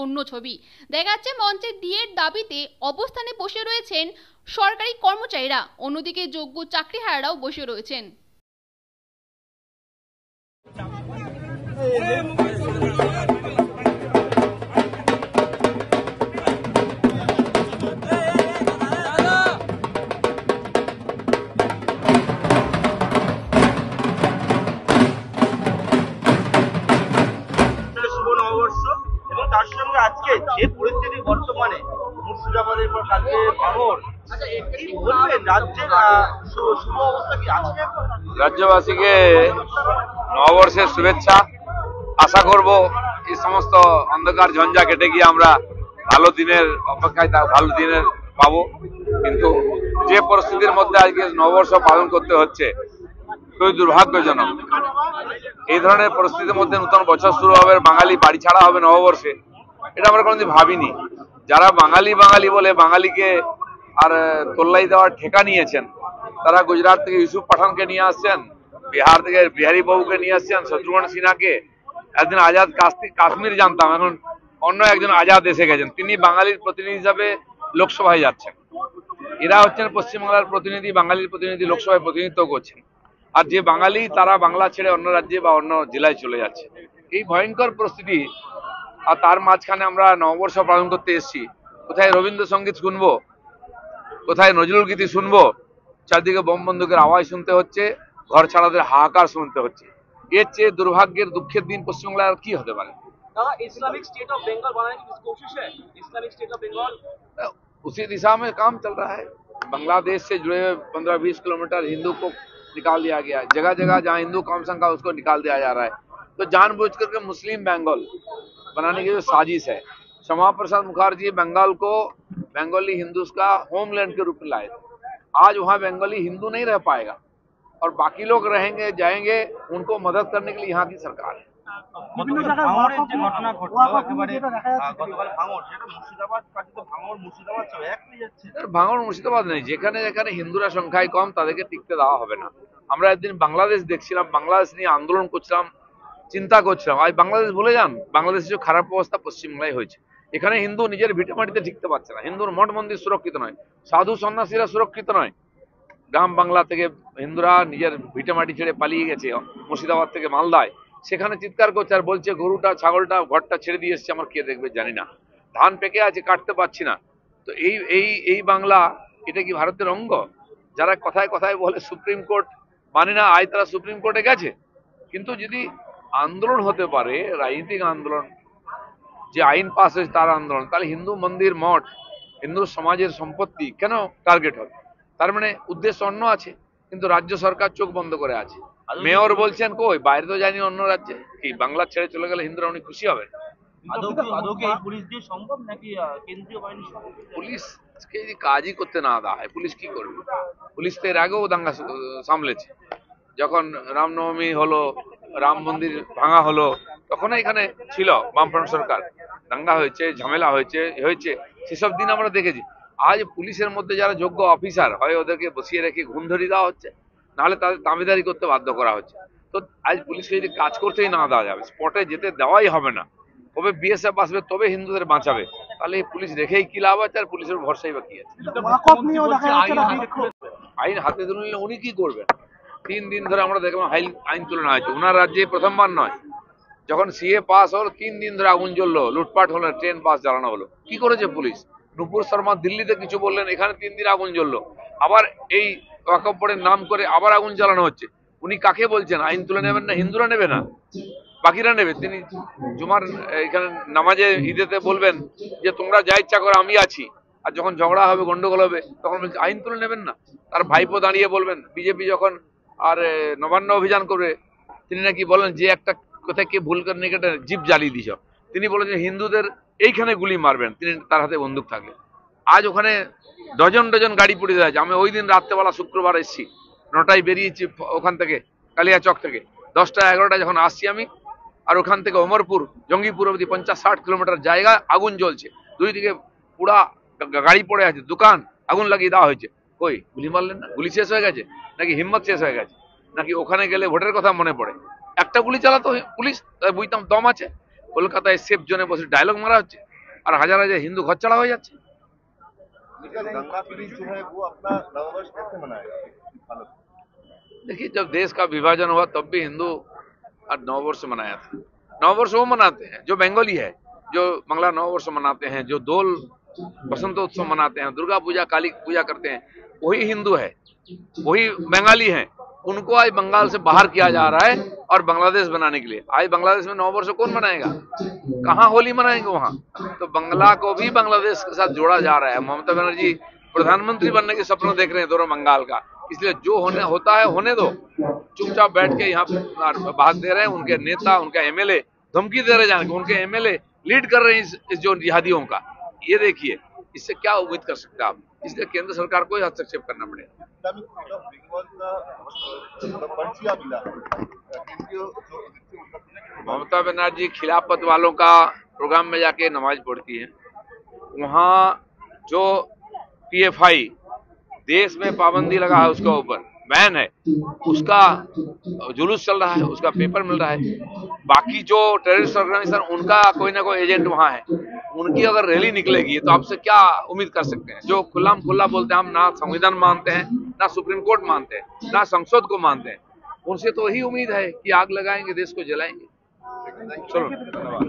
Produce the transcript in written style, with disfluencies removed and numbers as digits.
অন্য ছবি। দেখা যাচ্ছে মঞ্চে ডিএর দাবিতে অবস্থানে বসে রয়েছেন সরকারি কর্মচারীরা, অন্যদিকে যোগ্য চাকরিহারারাও বসে রয়েছেন। তার সঙ্গে আজকে যে পরিস্থিতি বর্তমানে মুর্শিদাবাদের পর কালকে ভাঙড়, কি বলবেন রাজ্যের শুভ অবস্থা কি আছে? রাজ্যবাসীকে নববর্ষের শুভেচ্ছা। আশা করব এই সমস্ত অন্ধকার ঝঞ্ঝা কেটে গিয়ে আমরা ভালো দিনের অপেক্ষায় ভালো দিনের পাবো। কিন্তু যে পরিস্থিতির মধ্যে আজকে নববর্ষ পালন করতে হচ্ছে খুবই দুর্ভাগ্যজনক। এই ধরনের পরিস্থিতির মধ্যে নতুন বছর শুরু হবে, বাঙালি বাড়ি ছাড়া হবে নববর্ষে, এটা আমরা কোনোদিন ভাবিনি। যারা বাঙালি বাঙালি বলে বাঙালিকে আর তোল্লাই দেওয়ার ঠেকা নিয়েছেন, তারা গুজরাট থেকে ইউসুফ পাঠানকে নিয়ে আসছেন, বিহার থেকে বিহারী বাবুকে নিয়ে আসছেন, শত্রুঘ্ন সিনহাকে। একদিন আজাদ কাশ্মীর জানতাম, এখন অন্য একজন আজাদ এসে গেছেন, তিনি বাঙালির প্রতিনিধি হিসাবে লোকসভায় যাচ্ছেন। এরা হচ্ছেন পশ্চিমবাংলার প্রতিনিধি, বাঙালির প্রতিনিধি লোকসভায় প্রতিনিধিত্ব করছেন। আর যে বাঙালি তারা বাংলা ছেড়ে অন্য রাজ্যে বা অন্য জেলায় চলে যাচ্ছে। এই ভয়ঙ্কর পরিস্থিতি, আর তার মাঝখানে আমরা নববর্ষ পালন করতে এসেছি। কোথায় রবীন্দ্রসঙ্গীত শুনবো, কোথায় নজরুল গীতি শুনবো, চারদিকে বোম বন্দুকের আওয়াজ শুনতে হচ্ছে, ঘর ছাড়াদের হাহাকার শুনতে হচ্ছে। এর চেয়ে দুর্ভাগ্যের দুঃখের দিন পশ্চিমবাংলায় আর কি হতে পারে? इस्लामिक स्टेट ऑफ बंगाल बनाने की कोशिश है। इस्लामिक स्टेट ऑफ बंगाल उसी दिशा में काम चल रहा है। बांग्लादेश से जुड़े हुए 15-20 किलोमीटर हिंदू को निकाल दिया गया है। जगह जगह जहाँ हिंदू कम संख्या उसको निकाल दिया जा रहा है। तो जानबूझ करके मुस्लिम बंगाल बनाने की जो साजिश है, श्यामा प्रसाद मुखर्जी बंगाल को बंगाली हिंदूज का होमलैंड के रूप में लाए थे। आज वहाँ बंगाली हिंदू नहीं रह पाएगा और बाकी लोग रहेंगे जाएंगे, उनको मदद करने के लिए यहाँ की सरकार है। ভাঙড় মুর্শিদাবাদ নেই, যেখানে যেখানে হিন্দুরা সংখ্যায় কম তাদেরকে টিকতে দেওয়া হবে না। আমরা একদিন বাংলাদেশ দেখছিলাম, বাংলাদেশ নিয়ে আন্দোলন করছিলাম, চিন্তা করছিলাম। আজ বাংলাদেশ ভুলে যান, বাংলাদেশের যে খারাপ অবস্থা পশ্চিমবাংলায় হয়েছে। এখানে হিন্দু নিজের ভিটে মাটিতে টিকতে পারছে না, হিন্দুর মঠ মন্দির সুরক্ষিত নয়, সাধু সন্ন্যাসীরা সুরক্ষিত নয়। গ্রাম বাংলা থেকে হিন্দুরা নিজের ভিটে মাটি ছেড়ে পালিয়ে গেছে মুর্শিদাবাদ থেকে মালদায়, সেখানে চিৎকার করছে আর বলছে গরুটা ছাগলটা ঘরটা ছেড়ে দিয়ে এসছে, আমার কে দেখবে জানি না, ধান পেকে আছে কাটতে পারছি না। তো এই বাংলা, এটা কি ভারতের অঙ্গ? যারা কথায় কথায় বলে সুপ্রিম কোর্ট মানে না, আজ তারা সুপ্রিম কোর্টে গেছে। কিন্তু যদি আন্দোলন হতে পারে, রাজনৈতিক আন্দোলন, যে আইন পাস হয়েছে তার আন্দোলন, তাহলে হিন্দু মন্দির মঠ, হিন্দু সমাজের সম্পত্তি কেন টার্গেট হবে? তার মানে উদ্দেশ্য অন্য আছে। কিন্তু রাজ্য সরকার চোখ বন্ধ করে আছে। মেয়র বলছেন কই, বাইরে তো জানি অন্য রাজ্যে, কি বাংলা ছেড়ে চলে গেলে হিন্দুরা অনেক খুশি হবে। পুলিশকে যদি কাজই করতে না দেওয়া হয়, পুলিশ কি করবে? পুলিশ তো এর আগেও দাঙ্গা সামলেছে। যখন রামনবমী হলো, রাম মন্দির ভাঙা হলো, তখন এখানে ছিল বামফ্রন্ট সরকার, দাঙ্গা হয়েছে, ঝামেলা হয়েছে, সেসব দিন আমরা দেখেছি। আজ পুলিশের মধ্যে যারা যোগ্য অফিসার হয়, ওদেরকে বসিয়ে রেখে ঘুম ধরিয়ে দেওয়া হচ্ছে, নাহলে তাদের দাবিদারি করতে বাধ্য করা হচ্ছে। তো আজ পুলিশকে যদি কাজ করতেই না দেওয়া যাবে, স্পটে যেতে দেওয়াই হবে না, তবে বিএসএফ আসবে, তবে হিন্দুদের বাঁচাবে, তাহলে পুলিশ রেখেই কি লাভ আছে? আর পুলিশের ভরসাই বা কি আছে? আইন হাতে তুলে নিলে উনি কি করবেন? 3 দিন ধরে আমরা দেখলাম আইন তুলে নেওয়া হয়েছে। ওনার রাজ্যে প্রথমবার নয়, যখন সিএ পাস হলো 3 দিন ধরে আগুন জ্বললো, লুটপাট হলো, ট্রেন পাস জ্বালানো হলো। কি করেছে পুলিশ? নুপুর শর্মা দিল্লিতে কিছু বললেন, এখানে 3 দিন আগুন জ্বললো। আবার এই ওয়াকফ বোর্ডের নাম করে আবার আগুন জ্বালানো হচ্ছে। উনি কাকে বলছেন আইন তুলে নেবেন না? হিন্দুরা নেবে না, বাকিরা নেবে। তিনি জুমার এখানে নামাজে ঈদেতে বলবেন যে তোমরা যা ইচ্ছা করো, আমি আছি। আর যখন ঝগড়া হবে, গন্ডগোল হবে, তখন বলছে আইন তুলে নেবেন না। তার ভাইপো দাঁড়িয়ে বলবেন, বিজেপি যখন আর নবান্ন অভিযান করবে, তিনি নাকি বলেন যে একটা কোথায় কে ভুল করে নিয়ে কেটে জিপ জ্বালিয়ে দিছ। তিনি বলেছেন হিন্দুদের এইখানে গুলি মারবেন, তিনি তার হাতে বন্দুক থাকলে। আজ ওখানে ডজন ডজন গাড়ি পড়ে যাচ্ছে। আমি ওই দিন রাত্রেবেলা শুক্রবার এসেছি, 9টায় বেরিয়েছি ওখান থেকে, কালিয়াচক থেকে। 10টা 11টা যখন আসছি আমি, আর ওখান থেকে অমরপুর জঙ্গিপুর অবধি 50-60 কিলোমিটার জায়গা আগুন জ্বলছে। দুই দিকে পুরা গাড়ি পড়ে আছে, দোকান আগুন লাগিয়ে দেওয়া হয়েছে। কই গুলি মারলেন না? গুলি শেষ হয়ে গেছে নাকি হিম্মত শেষ হয়ে গেছে? নাকি ওখানে গেলে ভোটের কথা মনে পড়ে? একটা গুলি চালাতো পুলিশ, বুঝতাম দম আছে। কলকাতায় সেফ জোনে বসে ডায়লগ মারা হচ্ছে। আর হাজার হাজার হিন্দু ঘর ছাড়া হয়ে যাচ্ছে। गंगा ब्रिज जो है वो अपना नववर्ष कैसे मनाएगा? देखिए, जब देश का विभाजन हुआ तब भी हिंदू आज नववर्ष मनाया था। नववर्ष वो मनाते हैं जो बंगाली है, जो मंगला नववर्ष मनाते हैं, जो दोल बसंतोत्सव मनाते हैं, दुर्गा पूजा काली पूजा करते हैं, वही हिंदू है, वही बंगाली हैं। उनको आज बंगाल से बाहर किया जा रहा है और बांग्लादेश बनाने के लिए। आज बांग्लादेश में नववर्ष कौन मनाएगा? कहाँ होली मनाएंगे वहां? तो बंगला को भी बांग्लादेश के साथ जोड़ा जा रहा है। ममता बनर्जी प्रधानमंत्री बनने के सपना देख रहे हैं दोनों बंगाल का, इसलिए जो होने होता है होने दो। चुपचाप बैठ के यहाँ भाग दे रहे हैं उनके नेता, उनके एमएलए धमकी दे रहे जाने के, उनके एमएलए लीड कर रहे हैं इस जो जिहादियों का। ये देखिए, इससे क्या उम्मीद कर सकते हैं आप? इसलिए केंद्र सरकार को ही हस्तक्षेप करना पड़ेगा। ममता बनर्जी खिलाफत वालों का प्रोग्राम में जाके नमाज पढ़ती है। वहाँ जो पीएफआई देश में पाबंदी लगा है, उसका ऊपर बैन है, उसका जुलूस चल रहा है, उसका पेपर मिल रहा है। बाकी जो टेररिस्ट ऑर्गेनाइजेशन, उनका कोई ना कोई एजेंट वहाँ है, उनकी अगर रैली निकलेगी तो आपसे क्या उम्मीद कर सकते हैं? जो खुला बोलते हैं हम ना संविधान मानते हैं, ना सुप्रीम कोर्ट मानते हैं, ना संसद को मानते हैं, उनसे तो वही उम्मीद है कि आग लगाएंगे, देश को जलाएंगे। चलो, धन्यवाद।